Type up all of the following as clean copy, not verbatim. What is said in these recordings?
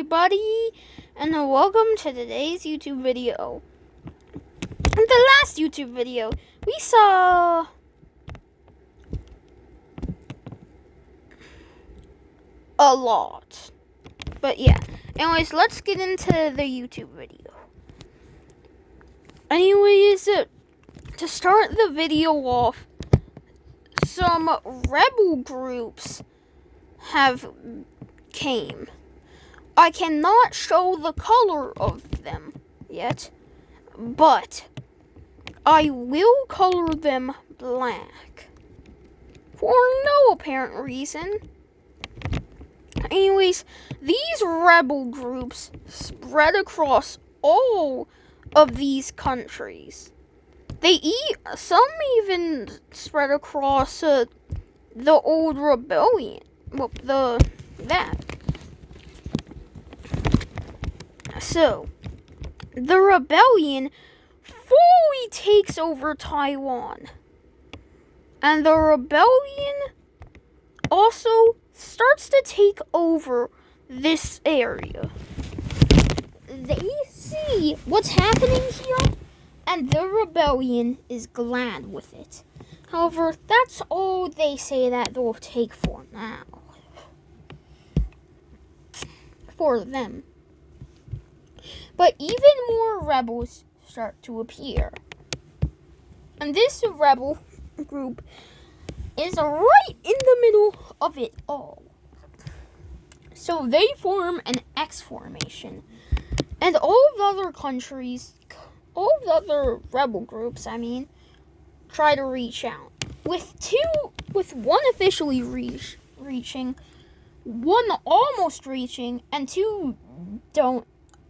everybody, and welcome to today's YouTube video. In the last YouTube video, we saw a lot. But yeah, anyways, let's get into the YouTube video. Anyways, to start the video off, some rebel groups have came. I cannot show the color of them yet, but I will color them black for no apparent reason. Anyways, these rebel groups spread across all of these countries. Some even spread across the old rebellion. So, the rebellion fully takes over Taiwan. And the rebellion also starts to take over this area. They see what's happening here, and the rebellion is glad with it. However, that's all they say that they'll take for now. For them. But even more rebels start to appear. And this rebel group is right in the middle of it all. So they form an X formation. And all of the other countries, all of the other rebel groups, try to reach out. With one officially reaching, one almost reaching, and two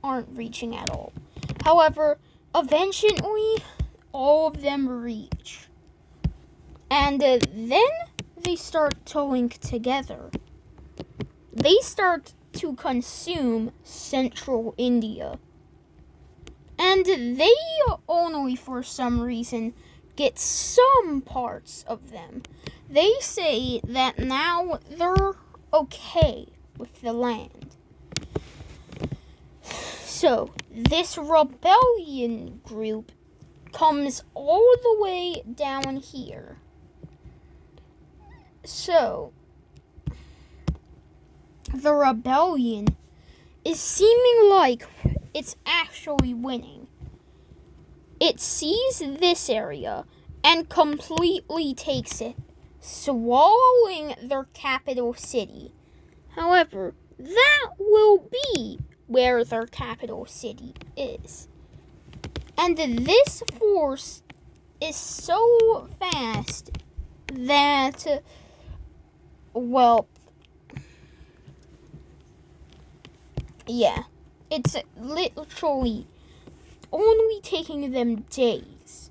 aren't reaching at all. However, eventually, all of them reach. And then they start to link together. They start to consume central India. And they only, for some reason, get some parts of them. They say that now they're okay with the land. So, this rebellion group comes all the way down here. So, the rebellion is seeming like it's actually winning. It sees this area and completely takes it, swallowing their capital city. However, that will be where their capital city is. And this force is so fast that, it's literally only taking them days.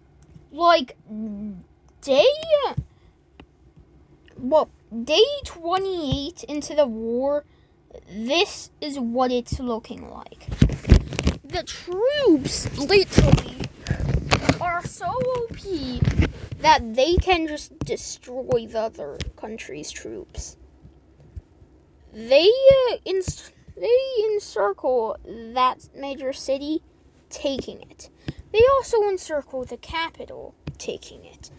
Day 28 into the war, this is what it's looking like. The troops literally are so OP that they can just destroy the other country's troops. They encircle that major city, taking it. They also encircle the capital, taking it.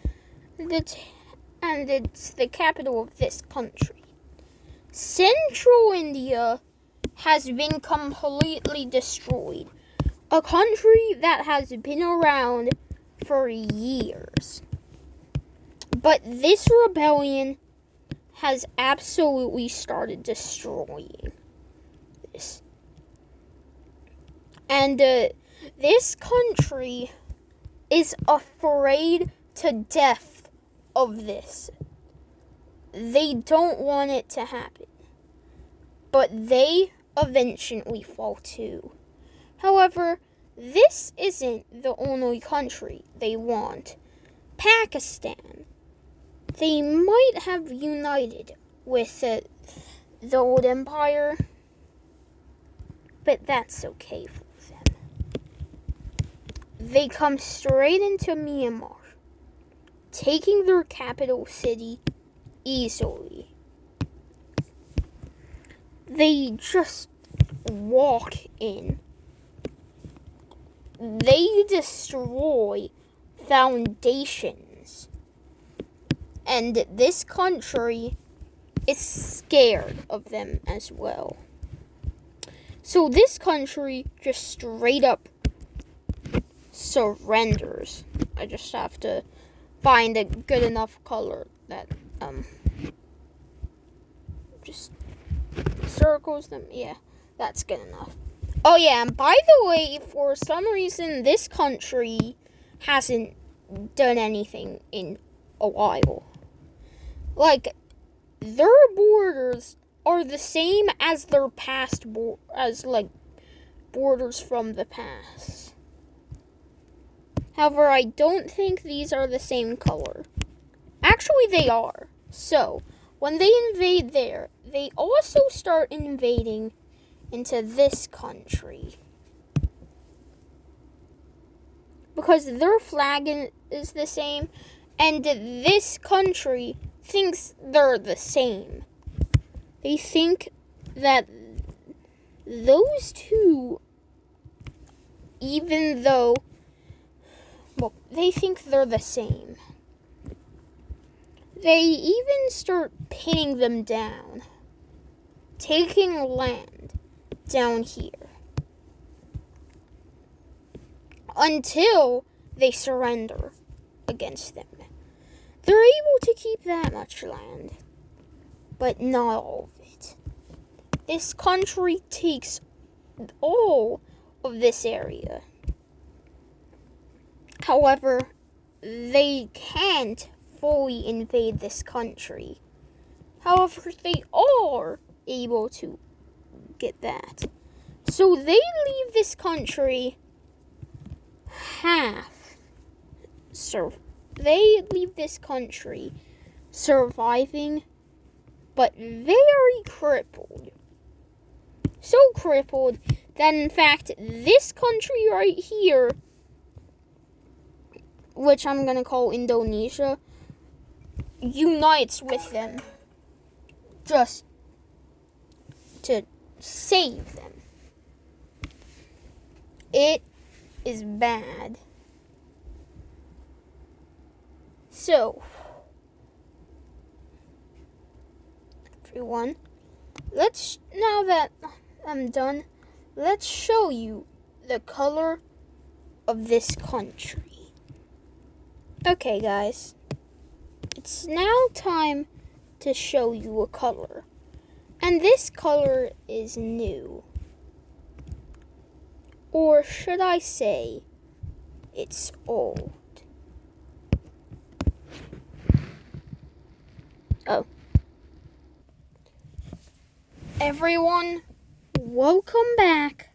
And it's the capital of this country. Central India has been completely destroyed. A country that has been around for years. But this rebellion has absolutely started destroying this. And this country is afraid to death of this. They don't want it to happen. But they eventually fall too. However, this isn't the only country they want. Pakistan. They might have united with the old empire, but that's okay for them. They come straight into Myanmar, taking their capital city easily. They just walk in. They destroy foundations. And this country is scared of them as well. So this country just straight up surrenders. I just have to find a good enough color that just circles them. Yeah, that's good enough. Oh yeah, and by the way, for some reason this country hasn't done anything in a while. Like, their borders are the same as their past borders from the past. However, I don't think these are the same color. Actually, they are. So, when they invade there, they also start invading into this country. Because their flag is the same, and this country thinks they're the same. They think that those two, even though, well, they think they're the same. They even start pinning them down, taking land down here, until they surrender against them. They're able to keep that much land, but not all of it. This country takes all of this area. However, they can't fully invade this country. However, they are able to get that. So they leave this country they leave this country surviving, but very crippled. So crippled that, in fact, this country right here, which I'm going to call Indonesia, unites with them just to save them. It is bad. So, everyone, now that I'm done, let's show you the color of this country. Okay, guys, it's now time to show you a color. And this color is new. Or should I say, it's old. Oh. Everyone, welcome back,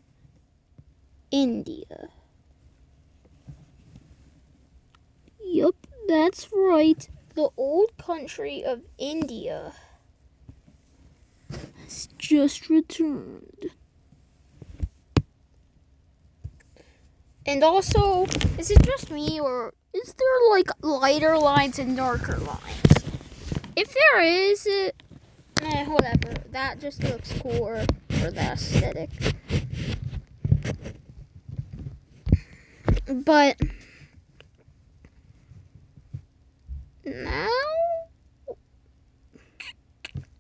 India. Yup, that's right. The old country of India has just returned. And also, is it just me, or is there like lighter lines and darker lines? If there is, whatever. That just looks cooler for the aesthetic. But now,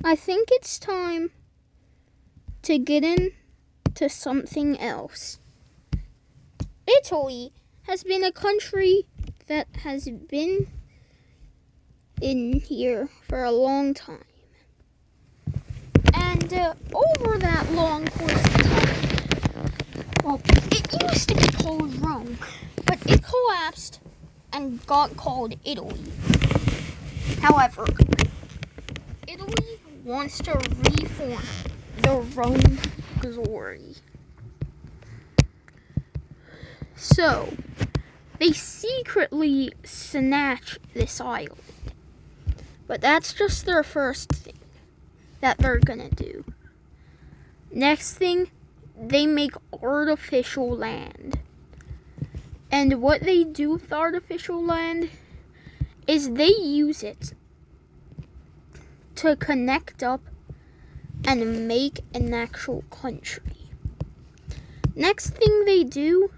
I think it's time to get into something else. Italy has been a country that has been in here for a long time. And over that long course of time, well, it used to be called Rome, but it collapsed and got called Italy. However, Italy wants to reform the Roman glory. So, they secretly snatch this island. But that's just their first thing that they're gonna do. Next thing, they make artificial land. And what they do with artificial land is they use it to connect up and make an actual country. Next thing they do,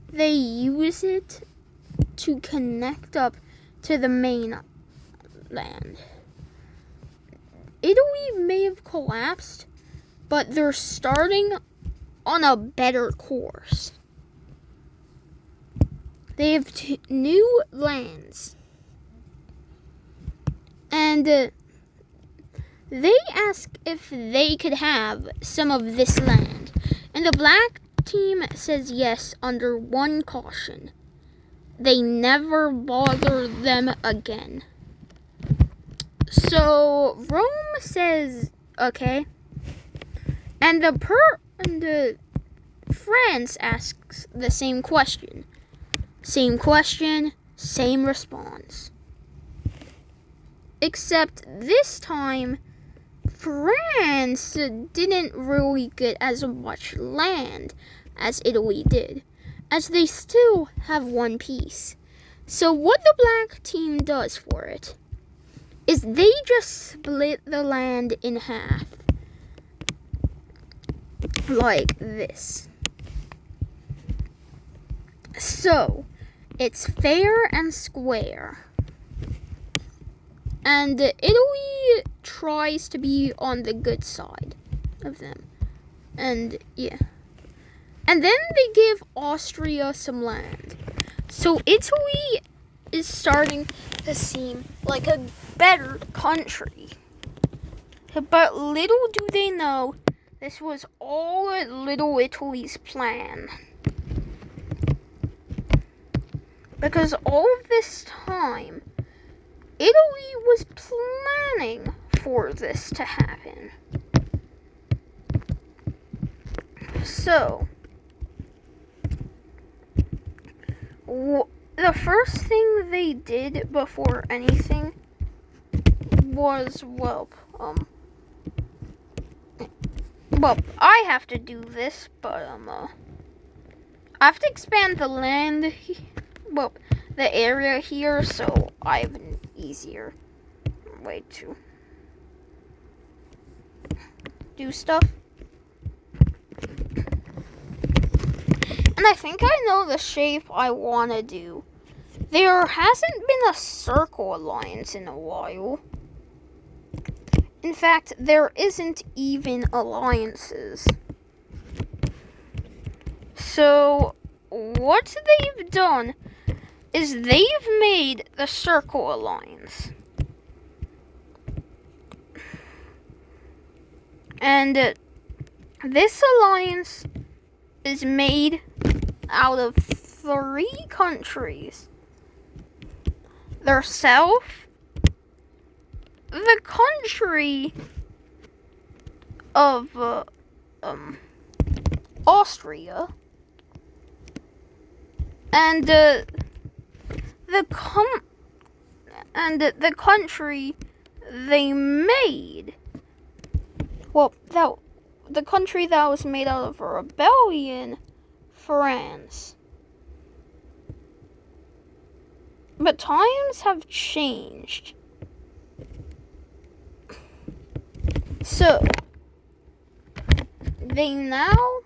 they use it to connect up to the mainland. Italy may have collapsed, but they're starting on a better course. They have new lands. And they ask if they could have some of this land. And the black team says yes under one caution. They never bother them again. So Rome says okay. And France asks the same question. Same question, same response. Except this time, France didn't really get as much land as Italy did, as they still have one piece. So what the black team does for it is they just split the land in half. Like this. So, it's fair and square. And Italy tries to be on the good side of them. And yeah. And then they give Austria some land. So Italy is starting to seem like a better country. But little do they know, this was all Little Italy's plan. Because all of this time, Italy was planning for this to happen. So, the first thing they did before anything was, well, I have to do this, but, I have to expand the land, the area here, so I have an easier way to do stuff. And I think I know the shape I want to do. There hasn't been a circle alliance in a while. In fact, there isn't even alliances. So, what they've done is they've made the Circle Alliance. And this alliance is made out of 3 countries. Their self, the country of Austria, and the country they made. Well, the country that was made out of a rebellion, France. But times have changed. So, they now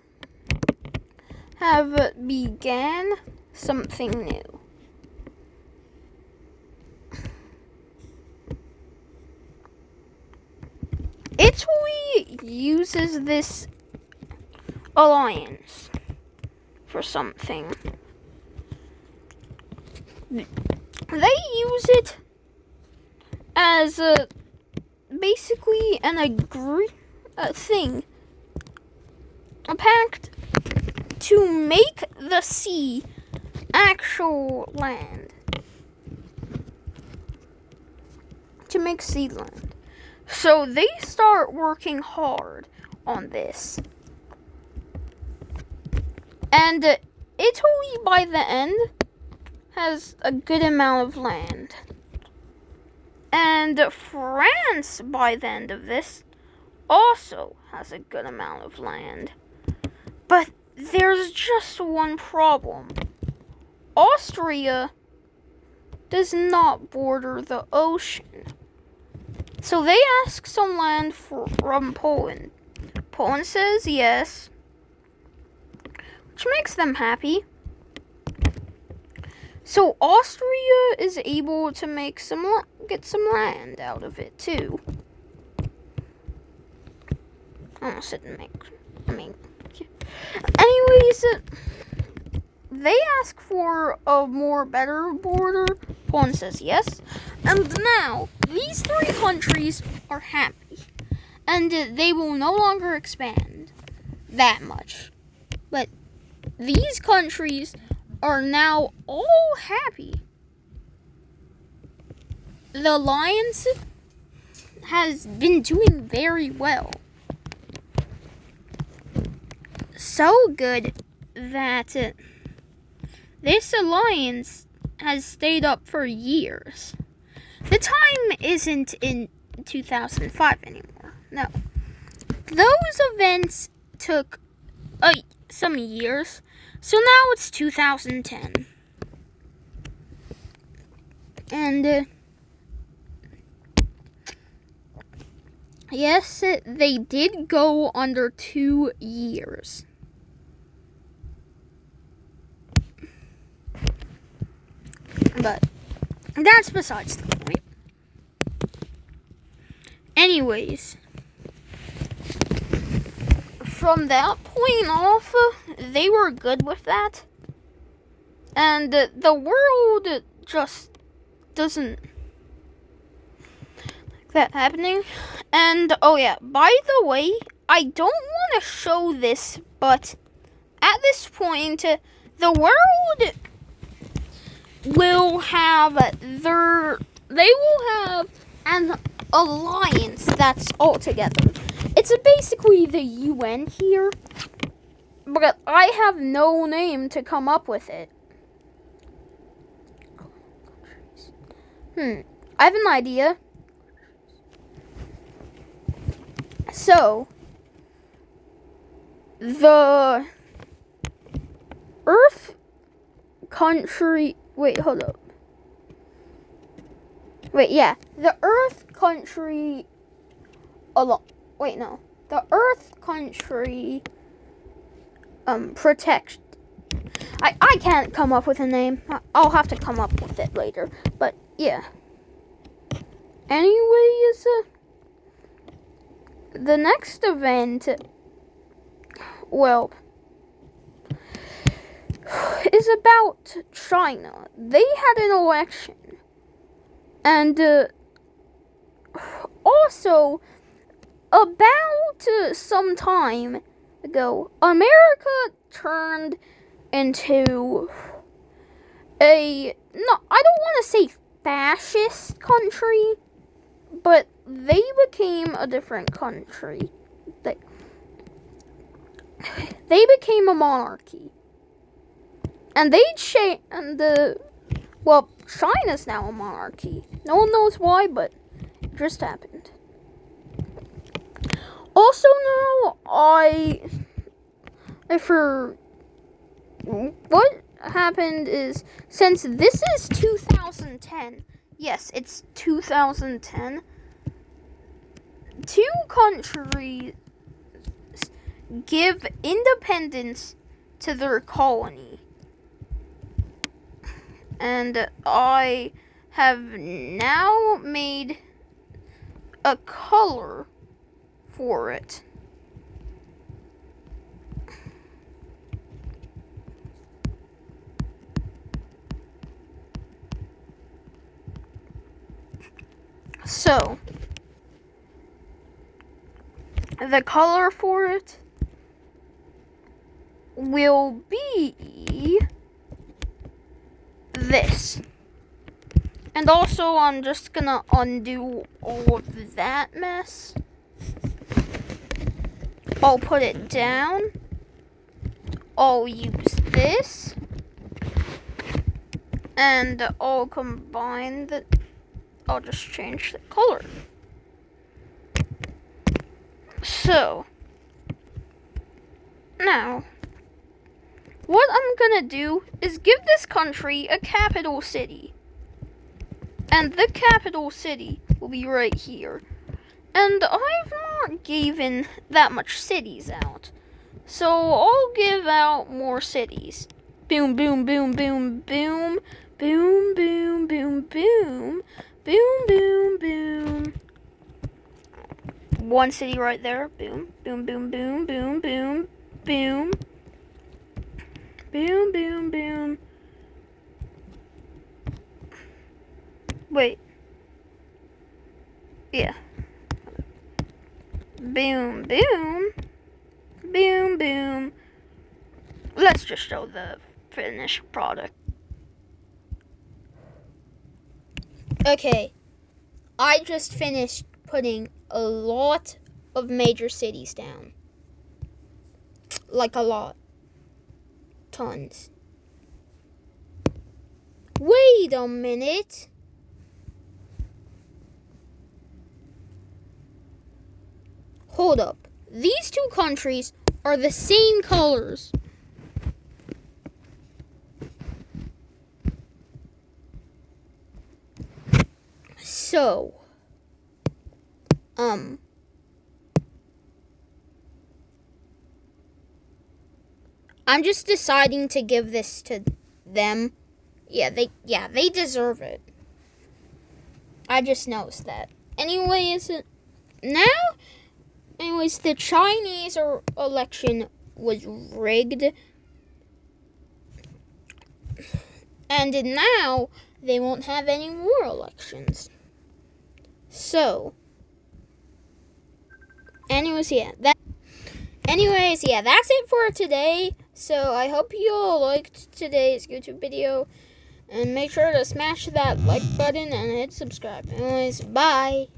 have began something new. Italy uses this alliance for something. They use it as basically a pact to make the sea actual land. To make sea land. So they start working hard on this. And Italy, by the end, has a good amount of land. And France, by the end of this, also has a good amount of land. But there's just one problem. Austria does not border the ocean. So they ask some land from Poland. Poland says yes. which makes them happy. So Austria is able to get some land out of it too. Almost didn't make. Anyways, they ask for a better border. Poland says yes, and now these three countries are happy, and they will no longer expand that much. But these countries are now all happy. The alliance has been doing very well. So good that this alliance has stayed up for years. The time isn't in 2005 anymore. No. Those events took some years. So now it's 2010. And yes, they did go under 2 years. But that's besides the point. Anyways, from that point off, they were good with that. And the world just doesn't like that happening. And, oh yeah, by the way, I don't want to show this, but at this point, the world will have an alliance that's all together. It's basically the UN here, but I have no name to come up with it. I have an idea. So, the Earth country... Wait, hold up. Wait, yeah. The Earth country... Wait, no. The Earth country... protect... I can't come up with a name. I'll have to come up with it later. But, yeah. Anyways... the next event... well... is about China. They had an election. And also, about some time ago, America turned into I don't want to say fascist country, but they became a different country. They became a monarchy. And China's now a monarchy. No one knows why, but it just happened. Also, now, what happened is, since this is 2010, yes, it's 2010, 2 countries give independence to their colony. And I have now made a color for it. So, the color for it will be this. And also, I'm just gonna undo all of that mess. I'll put it down. I'll use this. And I'll combine I'll just change the color. So, now, what I'm gonna do is give this country a capital city. And the capital city will be right here. And I've not given that much cities out. So I'll give out more cities. Boom, boom, boom, boom, boom. Boom, boom, boom, boom. Boom, boom, boom. One city right there. Boom, boom, boom, boom, boom, boom, boom. Boom, boom, boom. Wait. Yeah. Boom, boom. Boom, boom. Let's just show the finished product. Okay. I just finished putting a lot of major cities down. Like a lot. Tons. Wait a minute. Hold up. These two countries are the same colors. So, I'm just deciding to give this to them. Yeah, they deserve it. I just noticed that. Anyways, the Chinese election was rigged. And now they won't have any more elections. So, anyways, that's it for today. So I hope you all liked today's YouTube video. And make sure to smash that like button and hit subscribe. Anyways, bye.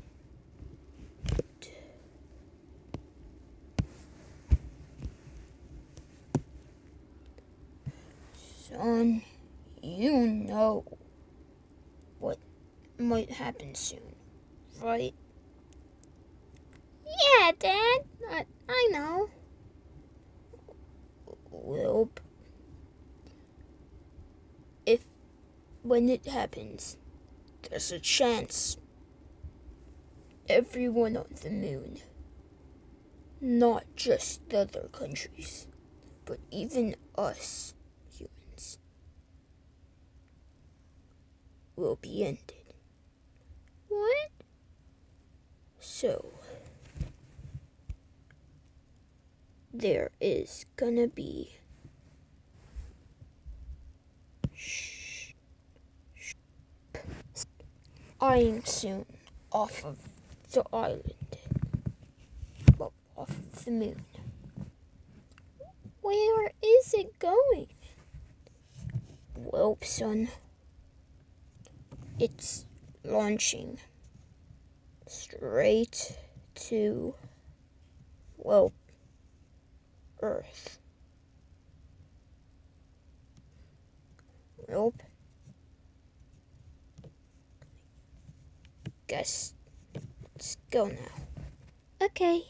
Son, you know what might happen soon, right? Yeah, Dad. I know. Well, when it happens, there's a chance everyone on the moon, not just the other countries, but even us humans, will be ended. What? So, there is gonna be dying soon off of the island. Well, off of the moon. Where is it going? Well, son, it's launching straight to, well, Earth. Well, guess let's go now. Okay.